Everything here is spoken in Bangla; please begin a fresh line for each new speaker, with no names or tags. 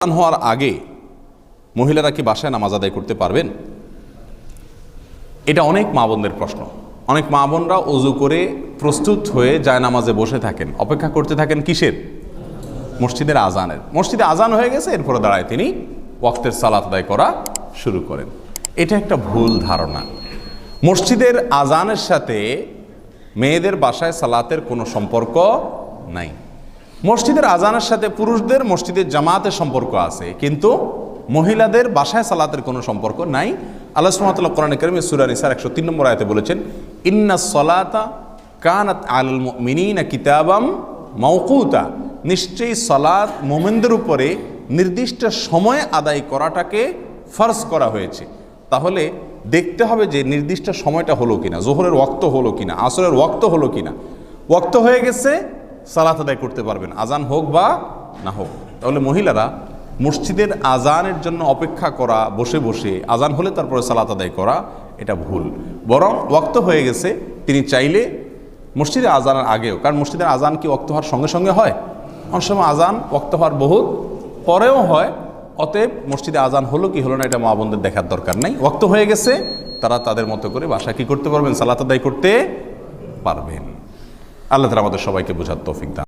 হওয়ার আগে মহিলারা কি বাসায় নামাজ আদায় করতে পারবেন? এটা অনেক মা বোনদের প্রশ্ন। অনেক মা বোনরা ওযু করে প্রস্তুত হয়ে যায় নামাজে বসে থাকেন, অপেক্ষা করতে থাকেন কিসের? মসজিদের আজানের। মসজিদে আজান হয়ে গেছে, এরপরে দাঁড়ায় তিনি ওয়াক্তের সালাত আদায় করা শুরু করেন। এটা একটা ভুল ধারণা। মসজিদের আজানের সাথে মেয়েদের বাসায় সালাতের কোনো সম্পর্ক নাই। মসজিদের আজানের সাথে পুরুষদের মসজিদের জামাতের সম্পর্ক আছে, কিন্তু মহিলাদের বাসায় সালাতের কোনো সম্পর্ক নাই। আল্লাহ সুবহানাহু ওয়া তাআলা কোরআনে কারীমে সূরা নিসার 103 নম্বর আয়াতে বলেছেন, ইন্নাস সালাতা কানাত আলাল মুমিনিনা কিতাবাম মাওকুতা। নিশ্চয়ই সালাত মুমিনদের উপরে নির্দিষ্ট সময়ে আদায় করাটাকে ফরজ করা হয়েছে। তাহলে দেখতে হবে যে নির্দিষ্ট সময়টা হলো কিনা, যোহরের ওয়াক্ত হলো কিনা, আসরের ওয়াক্ত হলো কিনা। ওয়াক্ত হয়ে গেছে, সালাত আদায় করতে পারবেন, আজান হোক বা না হোক। তাহলে মহিলারা মসজিদের আজানের জন্য অপেক্ষা করা, বসে বসে আজান হলে তারপরে সালাত আদায় করা, এটা ভুল। বরং ওয়াক্ত হয়ে গেছে, তিনি চাইলে মসজিদে আজানের আগেও, কারণ মসজিদের আজান কি ওয়াক্ত হওয়ার সঙ্গে সঙ্গে হয়? অনেক সময় আজান ওয়াক্ত হওয়ার বহুত পরেও হয়। অতএব মসজিদে আজান হলো কি হলো না এটা মা বোনদের দেখার দরকার নাই। ওয়াক্ত হয়ে গেছে, তারা তাদের মতো করে বাসা কি করতে পারবেন? সালাত আদায় করতে পারবেন। আল্লাহ তাআলা আমাদের সবাইকে বোঝার তৌফিক দান।